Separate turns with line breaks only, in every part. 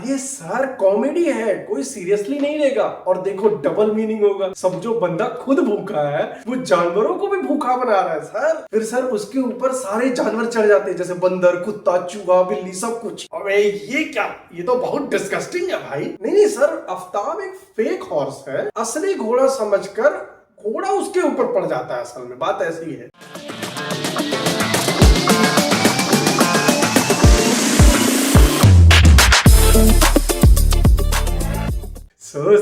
अरे sir comedy है, कोई सीरियसली नहीं लेगा। और देखो डबल मीनिंग होगा। सब जो बंदा खुद भूखा है वो जानवरों को भी भूखा बना रहा है सर। फिर सर उसके ऊपर सारे जानवर चढ़ जाते हैं, जैसे बंदर, कुत्ता, चूहा, बिल्ली, सब कुछ। अबे ये क्या, ये तो बहुत डिस्गस्टिंग है भाई। नहीं नहीं सर, आफ्ताब एक फेक हॉर्स है। असली घोड़ा समझकर घोड़ा उसके ऊपर पड़ जाता है। असल में बात ऐसी है।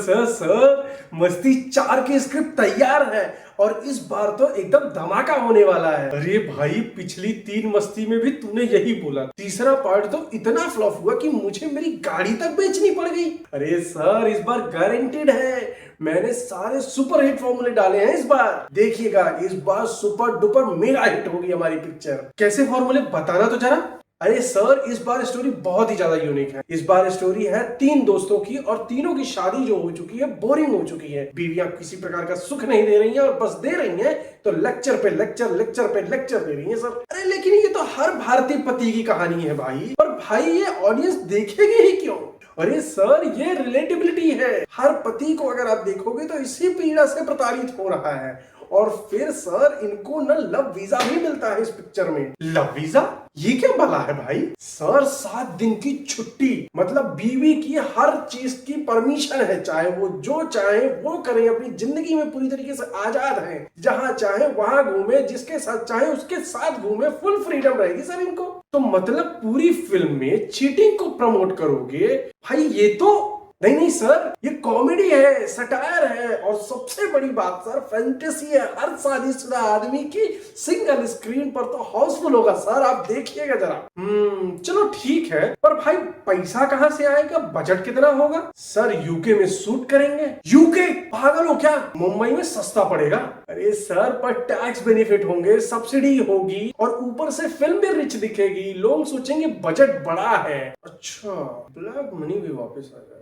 सर मस्ती 4 की स्क्रिप्ट तैयार है और इस बार तो एकदम धमाका होने वाला है। अरे भाई पिछली 3 मस्ती में भी तूने यही बोला। तीसरा पार्ट तो इतना फ्लॉप हुआ कि मुझे मेरी गाड़ी तक बेचनी पड़ गई। अरे सर इस बार गारंटीड है, मैंने सारे सुपर हिट फॉर्मूले डाले हैं। इस बार देखिएगा, इस बार सुपर डुपर मेगा हिट होगी हमारी पिक्चर। कैसे फॉर्मूले बताना तो जरा। अरे सर इस बार स्टोरी बहुत ही ज्यादा यूनिक है। इस बार स्टोरी है 3 दोस्तों की और तीनों की शादी जो हो चुकी है बोरिंग हो चुकी है। बीवियां किसी प्रकार का सुख नहीं दे रही हैं और बस दे रही हैं तो लेक्चर पे लेक्चर लेक्चर पे लेक्चर दे रही हैं सर। अरे लेकिन ये तो हर भारतीय पति की कहानी है भाई। पर भाई ये ऑडियंस देखेगी ही क्यों? अरे सर ये रिलेटेबिलिटी है। हर पति को अगर आप देखोगे तो इसी पीड़ा से प्रताड़ित हो रहा है। और फिर सर इनको न लव वीजा भी मिलता है इस पिक्चर में। लव वीजा ये क्या भला है भाई? सर 7 दिन की छुट्टी, मतलब बीवी की हर चीज की परमिशन है। चाहे वो जो चाहे वो करे, अपनी जिंदगी में पूरी तरीके से आजाद है। जहां चाहे वहां घूमे, जिसके साथ चाहे उसके साथ घूमे, फुल फ्रीडम रहेगी सर इनको। तो मतलब पूरी फिल्म में चीटिंग को प्रमोट करोगे भाई? ये तो नहीं सर, ये कॉमेडी है, सटायर है और सबसे बड़ी बात सर फैंटेसी है। हर शादीशुदा आदमी की सिंगल स्क्रीन पर तो हाउसफुल होगा सर, आप देखिएगा जरा। चलो ठीक है, पर भाई पैसा कहां से आएगा? बजट कितना होगा? सर यूके में शूट करेंगे। यूके पागल हो क्या? मुंबई में सस्ता पड़ेगा। अरे सर पर टैक्स बेनिफिट होंगे, सब्सिडी होगी और ऊपर से फिल्म भी रिच दिखेगी। लोग सोचेंगे बजट बड़ा है। अच्छा ब्लैक मनी भी वापस आ जाए।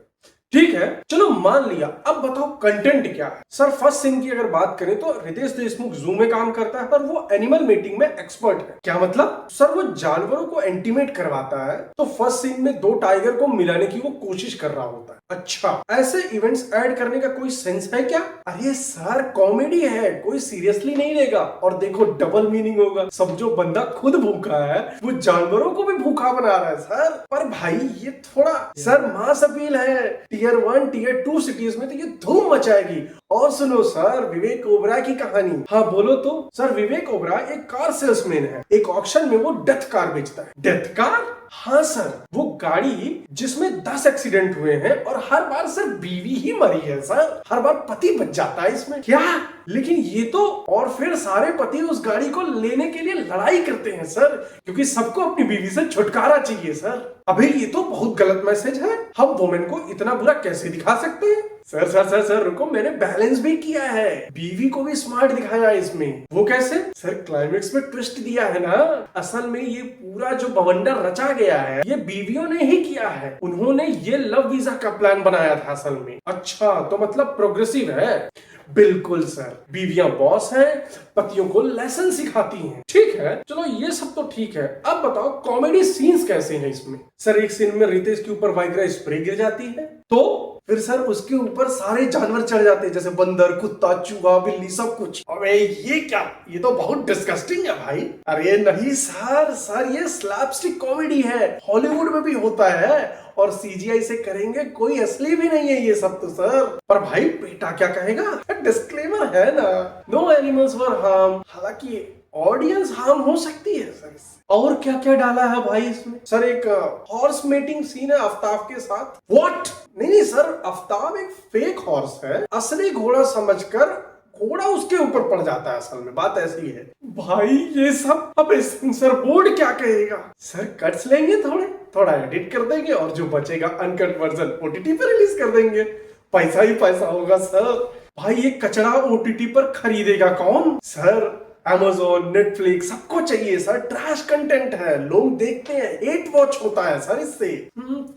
ठीक है चलो मान लिया। अब बताओ कंटेंट क्या है? सर फर्स्ट सीन की अगर बात करें तो रितेश देशमुख जू में काम करता है, पर वो एनिमल मीटिंग में एक्सपर्ट है। क्या मतलब? सर वो जानवरों को एंटीमेट करवाता है, तो फर्स्ट सीन में 2 टाइगर को मिलाने की वो कोशिश कर रहा होता है। अच्छा ऐसे इवेंट्स ऐड करने का कोई सेंस है क्या? अरे सर कॉमेडी है, कोई सीरियसली नहीं लेगा। और देखो डबल मीनिंग होगा। सब जो बंदा खुद भूखा है वो जानवरों को भी भूखा बना रहा है सर। पर भाई ये थोड़ा सर मास अपील है। टियर 1 टियर 2 सिटीज में तो ये धूम मचाएगी। और सुनो सर विवेक ओबराय की कहानी। हाँ बोलो तो। सर विवेक ओबराय एक कार सेल्समैन है। एक ऑक्शन में वो डेथ कार बेचता है। Death car? हाँ सर, वो गाड़ी जिसमें 10 एक्सीडेंट हुए हैं और हर बार सर बीवी ही मरी है सर। हर बार पति बच जाता है इसमें। क्या? लेकिन ये तो, और फिर सारे पति उस गाड़ी को लेने के लिए लड़ाई करते हैं सर, क्योंकि सबको अपनी बीवी से छुटकारा चाहिए सर। अभी ये तो बहुत गलत मैसेज है। हम वुमेन को इतना बुरा कैसे दिखा सकते हैं? सर रुको, मैंने बैलेंस भी किया है। बीवी को भी स्मार्ट दिखाया इसमें। वो कैसे? सर क्लाइमेक्स में ट्विस्ट दिया है ना। असल में ये पूरा जो बवंडर रचा गया है ये बीवियों ने ही किया है। उन्होंने ये लव वीजा का प्लान बनाया था असल में। अच्छा तो मतलब प्रोग्रेसिव है। बिल्कुल सर, बीवियां बॉस हैं, पतियों को लेसन सिखाती हैं। ठीक है चलो ये सब तो ठीक है। अब बताओ कॉमेडी सीन्स कैसे हैं इसमें? सर एक सीन में रितेश के ऊपर वाइग्रा स्प्रे गिर जाती है, तो फिर सर उसके ऊपर सारे जानवर चढ़ जाते हैं, जैसे बंदर, कुत्ता, चूहा, बिल्ली, सब कुछ। अबे ये क्या, ये तो बहुत डिस्गस्टिंग है भाई। अरे नहीं सर ये स्लैपस्टिक कॉमेडी है, हॉलीवुड में भी होता है और सीजीआई से करेंगे, कोई असली भी नहीं है ये सब तो सर। पर भाई बेटा क्या कहेगा? डिस्क्लेमर है ना, नो एनिमल्स वर हार्म। हालांकि ऑडियंस हार्म हो सकती है सर। और क्या क्या डाला है भाई इसमें? सर एक हॉर्स मेटिंग सीन है आफ्ताब के साथ। व्हाट? नहीं सर, आफ्ताब एक फेक हॉर्स है। असली घोड़ा समझकर घोड़ा उसके ऊपर पड़ जाता है। असल में बात ऐसी है भाई। ये सब अब सेंसर बोर्ड क्या कहेगा? सर कट्स लेंगे, थोड़ा एडिट कर देंगे और जो बचेगा अनकट वर्जन ओटीटी पर रिलीज कर देंगे। पैसा ही पैसा होगा सर। भाई ये कचरा ओटीटी पर खरीदेगा कौन? सर Amazon, नेटफ्लिक्स सबको चाहिए सर। ट्रैश कंटेंट है, लोग देखते हैं, हेट वॉच होता है सर इससे।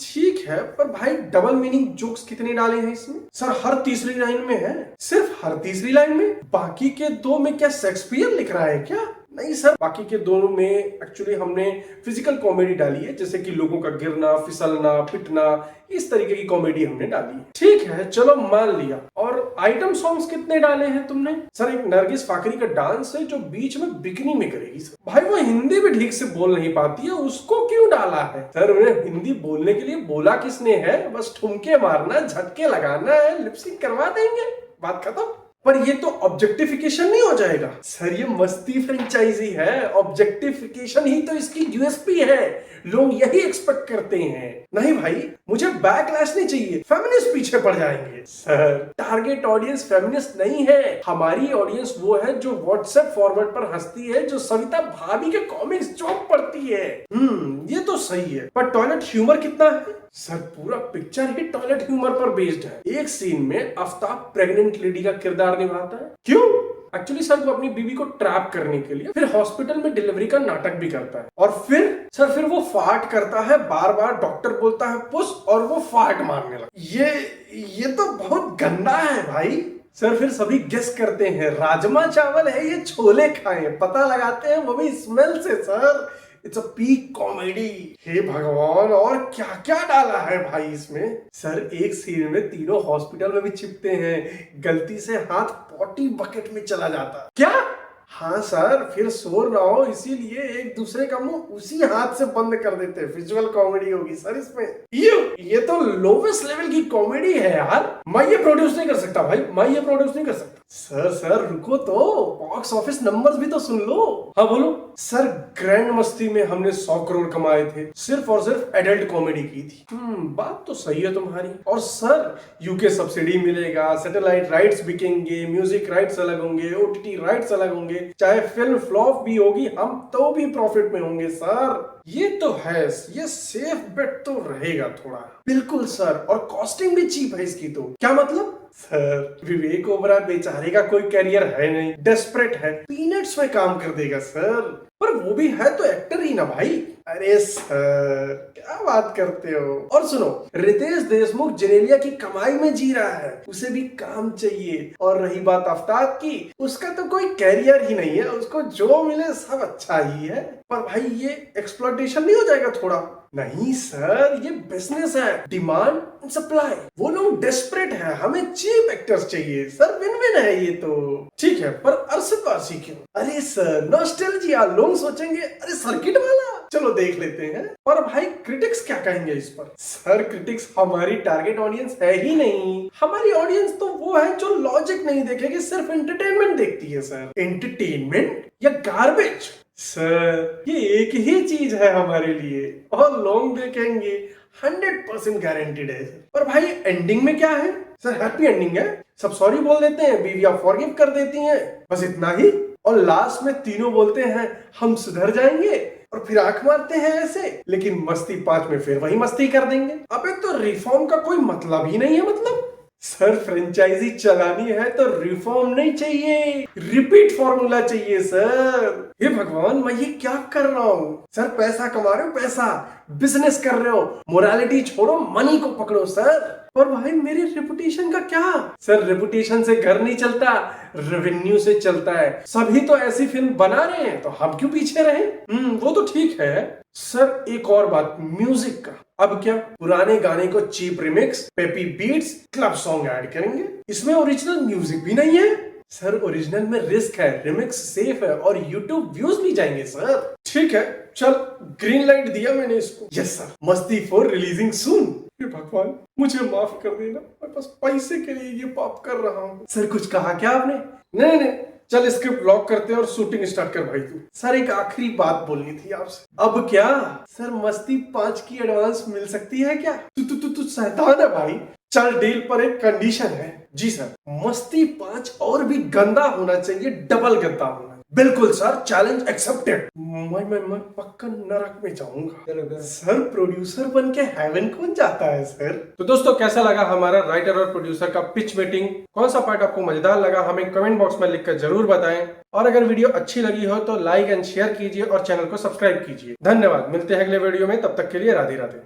ठीक है, पर भाई डबल मीनिंग जोक्स कितने डाले हैं इसमें? सर हर तीसरी लाइन में है। सिर्फ हर तीसरी लाइन में? बाकी के 2 में क्या शेक्सपियर लिख रहा है क्या? नहीं सर, बाकी के दोनों में एक्चुअली हमने फिजिकल कॉमेडी डाली है, जैसे कि लोगों का गिरना, फिसलना, पिटना, इस तरीके की कॉमेडी हमने डाली है। ठीक है, चलो मान लिया। और आइटम सॉन्ग्स कितने डाले हैं तुमने? सर एक नरगिस फाकरी का डांस है जो बीच में बिकनी में करेगी सर। भाई वो हिंदी भी ठीक से बोल नहीं पाती है, उसको क्यों डाला है? सर उन्हें हिंदी बोलने के लिए बोला किसने है? बस ठुमके मारना, झटके लगाना है, लिपसिंग करवा देंगे, बात खत्म। पर ये तो ऑब्जेक्टिफिकेशन नहीं हो जाएगा? सर ये मस्ती फ्रेंचाइजी है, ऑब्जेक्टिफिकेशन ही तो इसकी यूएसपी है, लोग यही एक्सपेक्ट करते हैं। नहीं भाई, मुझे बैकलैश नहीं चाहिए, फेमिनिस्ट पीछे पड़ जाएंगे। सर टारगेट ऑडियंस फेमिनिस्ट नहीं है, हमारी ऑडियंस वो है जो व्हाट्सएप फॉरवर्ड पर हंसती है, जो सविता भाभी के कॉमिक्स जोक पढ़ती है। ये तो सही है, पर टॉयलेट ह्यूमर कितना है? सर पूरा पिक्चर ही टॉयलेट ह्यूमर पर बेस्ड है। एक सीन में आफ्ताब प्रेग्नेंट लेडी का किरदार निभाता है। क्यों? एक्चुअली सर वो अपनी बीवी को ट्रैप करने के लिए फिर हॉस्पिटल में डिलीवरी का नाटक भी करता है, और फिर वो फार्ट करता है, बार बार डॉक्टर बोलता है पुश, और वो फार्ट मारने लगा। ये तो बहुत गंदा है भाई। सर फिर सभी गेस करते हैं राजमा चावल है ये छोले खाए, पता लगाते हैं वो भी स्मेल से। Sir it's a peak comedy. हे भगवान, और क्या क्या डाला है भाई इसमें। सर एक सीन में तीनों हॉस्पिटल में भी चिपते हैं, गलती से हाथ पॉटी बकेट में चला जाता। क्या? हाँ सर, फिर शोर ना हो इसीलिए एक दूसरे का मुंह उसी हाथ से बंद कर देते हैं। विजुअल कॉमेडी होगी सर इसमें। ये तो लोवेस्ट लेवल की कॉमेडी है यार। मैं ये प्रोड्यूस नहीं कर सकता भाई, मैं ये प्रोड्यूस नहीं कर सकता। सर रुको तो, बॉक्स ऑफिस नंबर्स भी तो सुन लो। हाँ बोलो। सर ग्रैंड मस्ती में हमने 100 करोड़ कमाए थे, सिर्फ और सिर्फ एडल्ट कॉमेडी की थी। बात तो सही है तुम्हारी। और सर यूके सब्सिडी मिलेगा, सैटेलाइट राइट्स बिकेंगे, म्यूजिक राइट्स अलग होंगे, ओटीटी राइट्स अलग होंगे, चाहे फिल्म फ्लॉप भी होगी हम तो भी प्रॉफिट में होंगे। सर ये तो है, ये सेफ बेट तो रहेगा थोड़ा। बिल्कुल सर, और कॉस्टिंग भी चीप है इसकी। तो क्या मतलब? सर विवेक ओबराय बेचारे का कोई कैरियर है नहीं, डेस्परेट है, पीनट्स में काम कर देगा सर। पर वो भी है तो एक्टर ही ना भाई। अरे सर क्या बात करते हो। और सुनो, रितेश देशमुख जेनेलिया की कमाई में जी रहा है, उसे भी काम चाहिए। और रही बात आफ्ताब की, उसका तो कोई कैरियर ही नहीं है, उसको जो मिले सब अच्छा ही है। पर भाई ये एक्सप्लॉयटेशन नहीं हो जाएगा थोड़ा? नहीं सर, ये बिजनेस है, डिमांड एंड सप्लाई। वो लोग डेस्परेट है, हमें चीप एक्टर्स चाहिए। सर विन विन है ये तो। ठीक है, पर अरशद वारसी क्यों? अरे सर नॉस्टैल्जिया, लोग सोचेंगे अरे सर्किट वाला, चलो देख लेते हैं। पर भाई क्रिटिक्स क्या कहेंगे इस पर? सर क्रिटिक्स हमारी टारगेट ऑडियंस है ही नहीं। हमारी ऑडियंस तो वो है जो लॉजिक नहीं देखेगी, सिर्फ एंटरटेनमेंट देखती है। सर एंटरटेनमेंट या गार्बेज? सर ये एक ही चीज है हमारे लिए, और लोग देखेंगे 100% गारंटीड है। पर भाई एंडिंग में क्या है? सर हैप्पी एंडिंग है, सब सॉरी बोल देते हैं, बीवियां फॉरगिव कर देती हैं, बस इतना ही। और लास्ट में तीनों बोलते हैं हम सुधर जाएंगे, और फिर आंख मारते हैं ऐसे, लेकिन मस्ती 5 में फिर वही मस्ती कर देंगे। अबे तो रिफॉर्म का कोई मतलब ही नहीं है। मतलब सर फ्रेंचाइजी चलानी है तो रिफॉर्म नहीं चाहिए, रिपीट फॉर्मूला चाहिए सर। हे भगवान, मैं ये क्या कर रहा हूँ? सर पैसा कमा रहे हो, पैसा बिजनेस कर रहे हो, मोरालिटी छोड़ो, मनी को पकड़ो सर। और भाई मेरी रेपुटेशन का क्या? सर रेपुटेशन से घर नहीं चलता, रेवेन्यू से चलता है। सभी तो ऐसी फिल्म बना रहे हैं, तो हम क्यों पीछे रहे? वो तो ठीक है। सर एक और बात, म्यूजिक का। अब क्या पुराने गाने को cheap remix, peppy beats, club song add करेंगे? इसमें ओरिजिनल म्यूजिक भी नहीं है। सर ओरिजिनल में रिस्क है, रिमिक्स सेफ है, और यूट्यूब व्यूज भी जाएंगे सर। ठीक है, चल ग्रीन लाइट दिया मैंने इसको। यस सर, मस्ती 4 रिलीजिंग सून। भगवान मुझे माफ कर देना, मैं बस पैसे के लिए ये पाप कर रहा हूँ। सर कुछ कहा क्या आपने? नहीं, चल स्क्रिप्ट लॉक करते हैं और शूटिंग स्टार्ट कर भाई। तू सर एक आखिरी बात बोलनी थी आपसे। अब क्या? सर मस्ती 5 की एडवांस मिल सकती है क्या? तू शैतान है भाई। चल डील पर एक कंडीशन है। जी सर, मस्ती 5 और भी गंदा होना चाहिए, डबल गंदा होना। बिल्कुल सर, चैलेंज एक्सेप्टेड। मैं पक्का नरक में जाऊंगा। सर प्रोड्यूसर बन के हेवन कौन जाता है सर? तो दोस्तों कैसा लगा हमारा राइटर और प्रोड्यूसर का पिच मीटिंग? कौन सा पार्ट आपको मजेदार लगा हमें कमेंट बॉक्स में लिखकर जरूर बताएं। और अगर वीडियो अच्छी लगी हो तो लाइक एंड शेयर कीजिए और चैनल को सब्सक्राइब कीजिए। धन्यवाद, मिलते हैं अगले वीडियो में, तब तक के लिए राधे राधे।